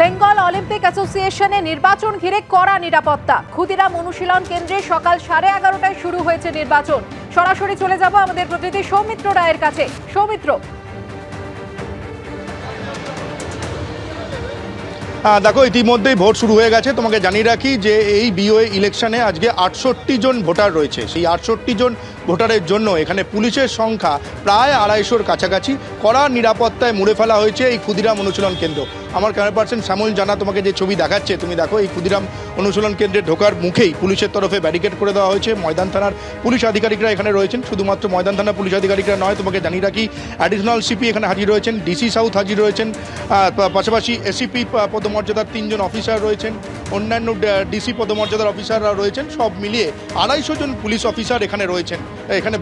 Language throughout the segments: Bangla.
বেঙ্গল অলিম্পিক অ্যাসোসিয়েশনে নির্বাচন ঘিরে কড়া নিরাপত্তা। ক্ষুদিরাম অনুশীলন কেন্দ্রে সকাল 11:30টায় শুরু হয়েছে নির্বাচন। সরাসরি চলে যাব আমাদের প্রতিনিধি সৌমিত্র রায়ের কাছে। সৌমিত্র, দেখো ইতিমধ্যেই ভোট শুরু হয়ে গেছে। তোমাকে জানিয়ে রাখি যে এই বিওএ ইলেকশনে আজকে 68 জন ভোটার রয়েছে। সেই 68 জন ভোটারের জন্য এখানে পুলিশের সংখ্যা প্রায় 250-র কাছাকাছি। কড়া নিরাপত্তায় মুড়ে ফেলা হয়েছে এই ক্ষুদিরাম অনুশীলন কেন্দ্র। আমার ক্যামেরা পার্সন শ্যামল জানা তোমাকে যে ছবি দেখাচ্ছে, তুমি দেখো এই ক্ষুদিরাম অনুশীলন কেন্দ্রে ঢোকার মুখেই পুলিশের তরফে ব্যারিকেড করে দেওয়া হয়েছে। ময়দান থানার পুলিশ আধিকারিকরা এখানে রয়েছেন। শুধুমাত্র ময়দান থানার পুলিশ আধিকারিকরা নয়, তোমাকে জানিয়ে রাখি অ্যাডিশনাল সিপি এখানে হাজির রয়েছেন, ডিসি সাউথ হাজির রয়েছেন, পাশাপাশি এসিপি পদমর্যাদার 3 জন অফিসার রয়েছেন, অন্যান্য ডিসি পদমর্যাদার অফিসাররা রয়েছেন। সব মিলিয়ে 250 জন পুলিশ অফিসার এখানে রয়েছেন। এখানে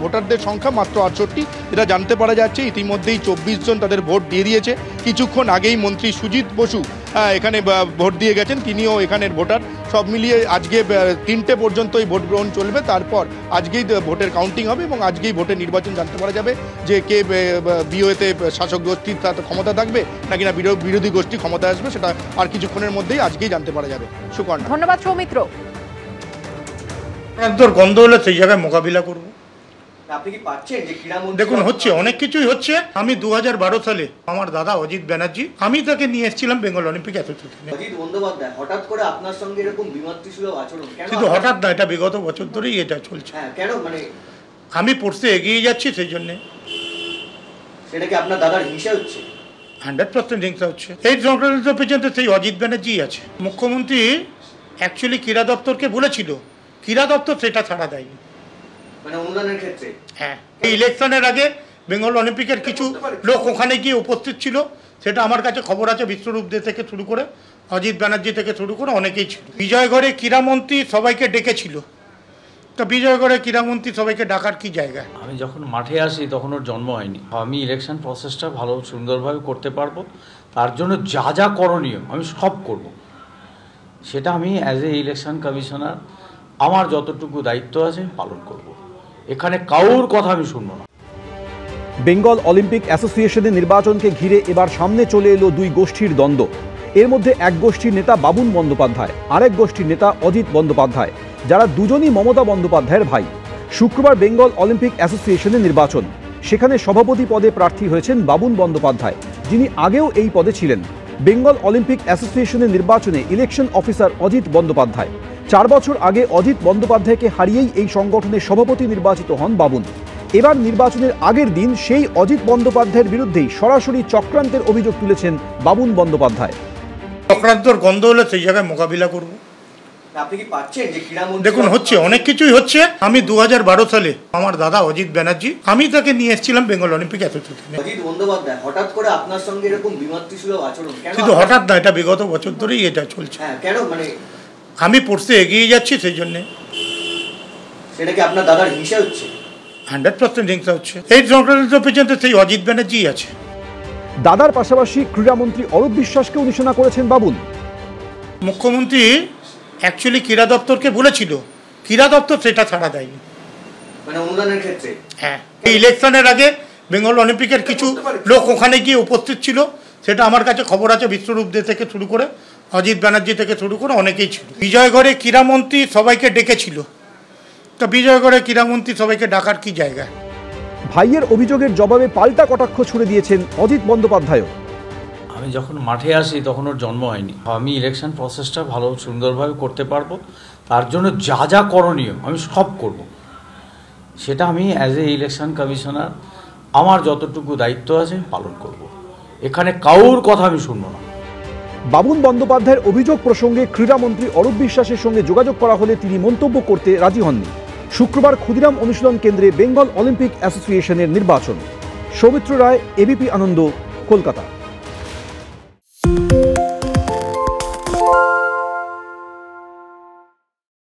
ভোটারদের সংখ্যা মাত্র 68। যেটা জানতে পারা যাচ্ছে ইতিমধ্যেই 24 জন তাদের ভোট দিয়ে দিয়েছে। কিছুক্ষণ আগেই মন্ত্রী সুজিত বসু এখানে ভোট দিয়ে গেছেন, তিনিও এখানের ভোটার। সব মিলিয়ে আজকে 3টে পর্যন্ত এই ভোট গ্রহণ চলবে। তারপর আজকেই ভোটের কাউন্টিং হবে এবং আজকেই ভোটের নির্বাচন জানতে পারা যাবে যে কে বিওএতে শাসক গোষ্ঠীর ক্ষমতা থাকবে নাকি না বিরোধী গোষ্ঠী ক্ষমতা আসবে। সেটা আর কিছুক্ষণের মধ্যেই আজকেই জানতে পারা যাবে। সুকর্ণা, ধন্যবাদ সৌমিত্র। গন্ধ হলে সেই জায়গায় মোকাবিলা করবো। আপনি কি পাচ্ছেন যে দেখুন হচ্ছে, অনেক কিছুই হচ্ছে। আমি 2012 সালে আমার দাদা অজিত ব্যানার্জি, আমি তাকে নিয়ে এসেছিলাম বেঙ্গল অলিম্পিক অ্যাসোসিয়েশনে। অজিত বন্দ্যোপাধ্যায় হঠাৎ করে আপনার সঙ্গে এরকম বিমাতৃসুলভ আচরণ কেন? শুধু হঠাৎ না, এটা বিগত বছর ধরেই এটা চলছে। হ্যাঁ, কেন? মানে আমি পড়তে এগিয়ে যাচ্ছি সেই জন্য। সেটা কি আপনার দাদার হিংসা হচ্ছে? 100% হিংসা হচ্ছে। এই সংক্রান্ত পেছনে সেই অজিত ব্যানার্জি আছে। মুখ্যমন্ত্রী অ্যাকচুয়ালি ক্রীড়া দপ্তরকে বলেছিল, ক্রীড়া দপ্তর সেটা ছাড়া দেয়নি। মানে অনুদানের ক্ষেত্রে? হ্যাঁ, এই ইলেকশনের আগে বেঙ্গল অলিম্পিকের কিছু লোক ওখানে গিয়ে উপস্থিত ছিল। সেটা আমার কাছে খবর আছে। বিশ্বরূপ দে থেকে শুরু করে অজিত ব্যানার্জি থেকে শুরু করে অনেকেই ছিল। বিজয়গড়ে ক্রীড়ামন্ত্রী সবাইকে ডেকেছিল। তো বিজয়গড়ে ক্রীড়ামন্ত্রী সবাইকে ডাকার কি জায়গা? আমি যখন মাঠে আসি তখন ওর জন্ম হয়নি। আমি ইলেকশন প্রসেসটা ভালো সুন্দরভাবে করতে পারবো, তার জন্য যা যা করণীয় আমি সব করব। সেটা আমি অ্যাজ এ ইলেকশন কমিশনার আমার যতটুকু দায়িত্ব আছে পালন করব। এখানে কারোর কথা আমি শুনবো না। বেঙ্গল অলিম্পিক অ্যাসোসিয়েশনের নির্বাচনকে ঘিরে এবার সামনে চলে এলো দুই গোষ্ঠীর দ্বন্দ্ব। এর মধ্যে এক গোষ্ঠীর নেতা বাবুন বন্দ্যোপাধ্যায়, আরেক গোষ্ঠীর নেতা অজিত বন্দ্যোপাধ্যায়, যারা দুজনই মমতা বন্দ্যোপাধ্যায়ের ভাই। শুক্রবার বেঙ্গল অলিম্পিক অ্যাসোসিয়েশনের নির্বাচন। সেখানে সভাপতি পদে প্রার্থী হয়েছেন বাবুন বন্দ্যোপাধ্যায়, যিনি আগেও এই পদে ছিলেন। বেঙ্গল অলিম্পিক অ্যাসোসিয়েশনের নির্বাচনে ইলেকশন অফিসার অজিত বন্দ্যোপাধ্যায়। 4 বছর আগে অজিত বন্দ্যোপাধ্যায়কে হারিয়েই এই সংগঠনের সভাপতি নির্বাচিত হন বাবুন। এবার নির্বাচনের আগের দিন সেই অজিত বন্দ্যোপাধ্যায়ের বিরুদ্ধেই সরাসরি চক্রান্তের অভিযোগ তুলেছেন বাবুন বন্দ্যোপাধ্যায়। চক্রান্তর গন্ধ হলে সেই জায়গায় মোকাবিলা করব। আপনি কি পাচ্ছেন যে দেখুন হচ্ছে, অনেক কিছুই হচ্ছে। আমি 2012 সালে আমার দাদা অজিত ব্যানার্জি, আমি তাকে নিয়ে এসেছিলাম বেঙ্গল অলিম্পিক অ্যাসোসিয়েশনে। অজিত বন্দ্যোপাধ্যায় হঠাৎ করে আপনার সঙ্গে এরকম বিমাতৃসুলভ আচরণ কেন? শুধু হঠাৎ না, এটা বিগত বছর ধরেই এটা চলছে। হ্যাঁ, কেন? মানে আমি পড়তে এগিয়ে যাচ্ছি সেই জন্য। সেটা কি আপনার দাদার হিংসা হচ্ছে? 100% হিংসা হচ্ছে। এই সংক্রান্ত পেছনে সেই অজিত ব্যানার্জি আছে। দাদার পাশাপাশি ক্রীড়ামন্ত্রী অরূপ বিশ্বাসকেও নিশানা করেছেন বাবুন। মুখ্যমন্ত্রী অ্যাকচুয়ালি ক্রীড়া দপ্তরকে বলেছিল, ক্রীড়া দপ্তর সেটা ছাড়া দেয়নি। মানে অনুদানের ক্ষেত্রে? হ্যাঁ, এই ইলেকশনের আগে বেঙ্গল অলিম্পিকের কিছু লোক ওখানে গিয়ে উপস্থিত ছিল। সেটা আমার কাছে খবর আছে। বিশ্বরূপ দে থেকে শুরু করে অজিত ব্যানার্জি থেকে শুরু করে অনেকেই ছিল। বিজয়গড়ে ক্রীড়ামন্ত্রী সবাইকে ডেকেছিল। তো বিজয়গড়ে ক্রীড়ামন্ত্রী সবাইকে ডাকার কি জায়গা? ভাইয়ের অভিযোগের জবাবে পাল্টা কটাক্ষ ছুড়ে দিয়েছেন অজিত বন্দ্যোপাধ্যায়ও। আমি যখন মাঠে আসি তখন ওর জন্ম হয়নি। আমি ইলেকশন প্রসেসটা ভালো সুন্দরভাবে করতে পারবো, তার জন্য যা যা করণীয় আমি সব করব। সেটা আমি অ্যাজ এ ইলেকশন কমিশনার আমার যতটুকু দায়িত্ব আছে পালন করব। এখানে কারোর কথা আমি শুনবো না। বাবুন বন্দ্যোপাধ্যায়ের অভিযোগ প্রসঙ্গে ক্রীড়ামন্ত্রী অরূপ বিশ্বাসের সঙ্গে যোগাযোগ করা হলে তিনি মন্তব্য করতে রাজি হননি। শুক্রবার ক্ষুদিরাম অনুশীলন কেন্দ্রে বেঙ্গল অলিম্পিক অ্যাসোসিয়েশনের নির্বাচন। সৌমিত্র রায়, এবিপি আনন্দ, কলকাতা।